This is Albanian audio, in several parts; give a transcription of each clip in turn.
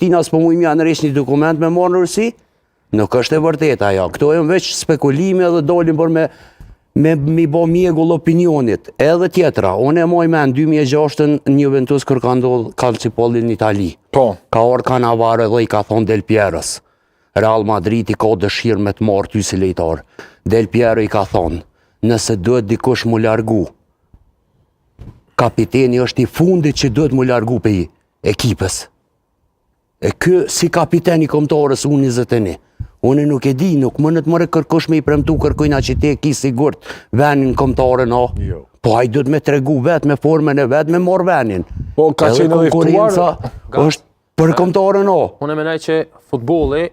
Tinas po mu janë resh një dokument me marrë në Rusi, nuk është e vërteta ajo. Këto e veç spekulime dhe dolin për me bo mjegull opinionit. Edhe tjetra, unë e moj me në 2006 një Juventus kër ka ndodhë Calciopoli në Itali. Po. Ka orë Cannavaro dhe i ka thonë Del Pierës. Real Madrid i ka dëshirë me të marrë ty si lejtar. Del Piero i ka thonë, nëse duhet dikush mu largu, kapiteni është i fundit që duhet mu largu për i ekipës. E kë si kapiteni kombëtarës unë 21. Unë nuk e di, nuk mënët mëre kërkush me i premtu kërkujna që ti e ki sigurt venin kombëtarën, Jo. Po a i duhet me tregu vetë, me formën e vetë, me morë venin. Po ka qenë edhe konkurenca është për kombëtarën, Unë menaj që futbolli,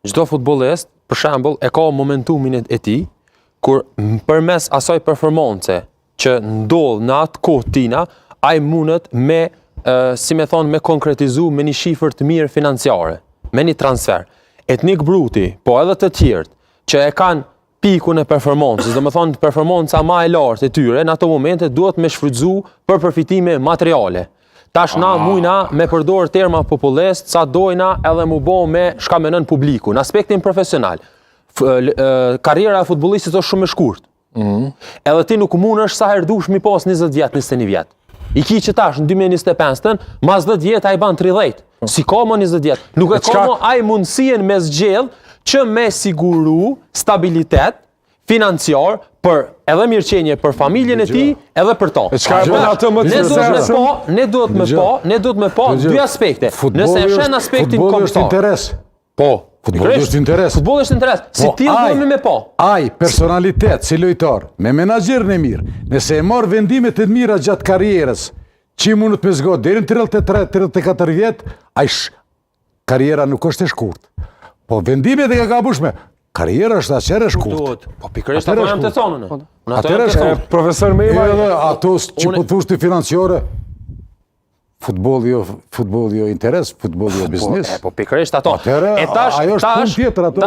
çdo futbollist, për shembull, e ka momentumin e tij, kur përmes asaj performance që ndodh në atë kohë tina, ai mundet me si me thonë, me konkretizu me një shifër të mirë financiare, me një transfer. Etnik Bruti, po edhe të tjertë, që e kanë pikun e performancës, dhe me thonë performanca ma e lartë e tyre, në ato momente duhet me shfrytzu për përfitime materiale. Tash na mujna me përdor terma popullist, sa dojna edhe mu bo me shkamenën publiku. Në aspektin profesional, karriera e futbollistit është shumë e shkurt. Edhe ti nuk mund është sa herdush mi pas 20 vjet, 21 vjet. I ki që tash në 2025, mas 10 vjet a i ban 30. Si ka më 20 vjet. Nuk e ka më a i mundësien me zgjell që me siguru stabilitet financiar për edhe mirëqenje për familjen e ti edhe për ta. Ne duhet me pa dy aspekte. Nëse e shen aspektin kombëtar. Po. Futbolli është interes. Futbolli është interes. Si ti duhemi me pa. Ai, personalitet, si lojtar, me menaxherin e mirë, nëse e marr vendimet e mira gjatë karrierës, që mundet me zgjodë deri në 33-34 vjet, ai karriera nuk është e shkurtë. Po vendimet e ka gabueshme. Karriera është asherë e shkurtë. Po pikërisht ato jam të thonë. Atëherë profesor Meva, ato që po thoshti financiare. Futbolli jo interes, futbolli jo biznes. Po pikërisht ato. E ajo është punë tjetër ato.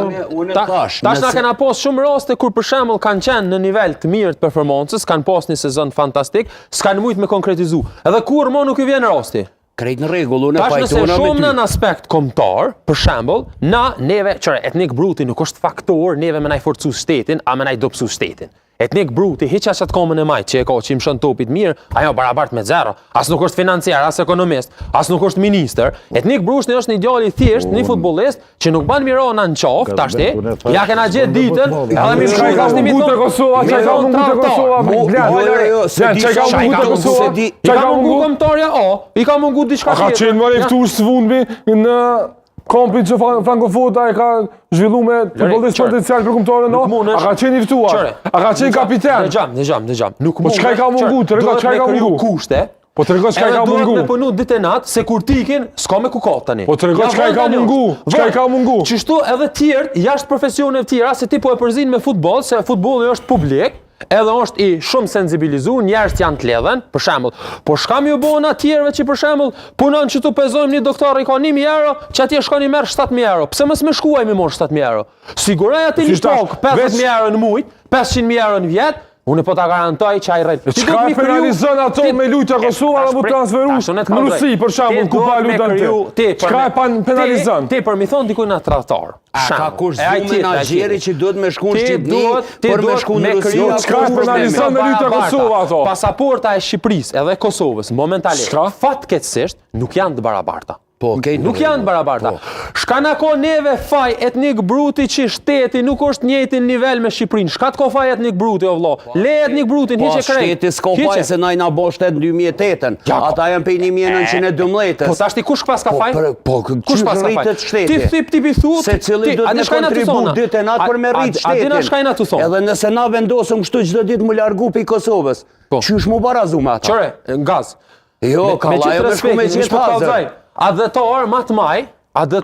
Tash na kena pas shumë raste kur për shembull kanë qenë në nivel të mirë të performancës, kanë pas një sezon fantastik, s'kan mujt me konkretizu. Edhe kur më nuk i vjen rasti. Krejt në rregull, unë pajtona me ty. Tash nëse shumë në aspekt kombëtar, për shembull, neve, çore, Etnik Bruti nuk është faktor neve me nai forcu shtetin, a me nai dobësu shtetin. Etnik Bruti, hiq as atë komën e majt që e ka që i mshon topit mirë, ajo barabart me zero. As nuk është financiar, as ekonomist, as nuk është ministër. Etnik Bruti është një djalë i thjesht, një futbollist që nuk ban mirona në qafë, tashti, ja kena gjetë ditën, edhe mi shkoj ka një miton. Çka ka mungu te Kosova? I ka mungu kombëtarja I ka mungu diçka tjetër. A ka qenë më ftuar sfundmi në kampin që Frankofota e ka zhvillu me futbollist potencial për kombëtarën, a ka qenë i ftuar? A ka qenë kapiten? Dëgjam. Po çka ka mungu? Trego çka ka mungu? Kushte. Po trego çka ka mungu? Duhet me punu ditë natë se kur tikin s'ka me kukat tani. Po trego çka ka mungu? Çka ka mungu? Qështu edhe tjerë jashtë profesioneve tjera se ti po e përzin me futboll, se futbolli është publik. Edhe është i shumë sensibilizu, njerëz janë të ledhen, për shembull. Po shkam ju bëhen atjerëve që për shembull punon që tu pezojmë një doktor i ka 1000 euro, që atje shkon i merr 7000 euro. Pse mos më shkuaj me mor 7000 euro? Siguroj atë një tokë 50000 euro në muaj, 500000 euro në vjet. Unë po ta garantoj që ai rret. Çka penalizon ato me lutja Kosova apo transferu në Rusi për shembull ku pa lutan ti? Çka e penalizon? Ti për mi thon dikujt na tradhtar. Ka kursim menaxheri që duhet me shkuën në Shqipëri, për me shkuën në Rusi. Çka e penalizon me lutja Kosova ato? Pasaporta e Shqipërisë edhe Kosovës momentalisht fatkeqësisht nuk janë të barabarta. Nuk janë barabarta. Shka ko neve faj Etnik Bruti që shteti nuk është njëjtin nivel me Shqipërinë. Shka ko faj Etnik Bruti o vlo? Le Etnik Brutin, hiqe krejt. Shteti s'ko faj se na i na bo shtet në 2008-ën. Ata janë pej 1912-ës. Po tashti kush pas ka faj? Kush pas ka faj? Ti thip ti bithut. Se cili duhet me kontribu ditë e natë për me rritë shtetin. Adina shka i na të thonë. Edhe nëse na vendosëm kështu çdo ditë mu largu për Kosovës. Qysh mu barazu me ata? Qore, gaz. Jo, ka lajo me shku me qetë hazër. Adhetor matë maj, dhe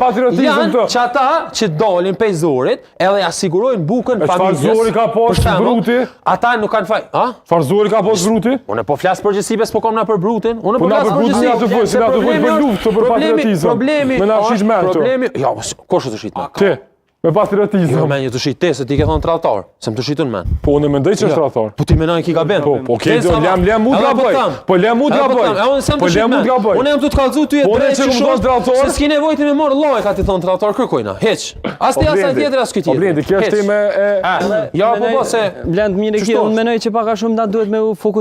patriota janë që ata që dolin pej zorit edhe asigurojnë bukën familjes. Çfarë zori ka pas Bruti? Ata nuk kanë faj. Çfarë zori ka pas Bruti? Unë po flas përgjithësi, s'po kam na për Brutin. Unë po flas përgjithësi. Problemi, jo, kush është shitme? Ti. Me patriotizëm. Jo, men, ju të shit te, se ti ke thonë tradhtar, se më të shitun men. Po unë mendoj që është tradhtar. Po ti menoj ki gabim. Po, okej, do lem mu gaboj. Po lem mu gaboj. Po lem mu gaboj. Unë jam të kallëzu ty e Po ne drejt që më thonë tradhtar. Se s'ki nevojë ti me marr lloj ka ti thonë tradhtar kërkojna. Hiç. As ti as ai tjetër as ky tjetër. Po blendi, kjo është time e... Ja, po se Blend mirë e kjo, unë menoj që pak a shumë na duhet me u fokus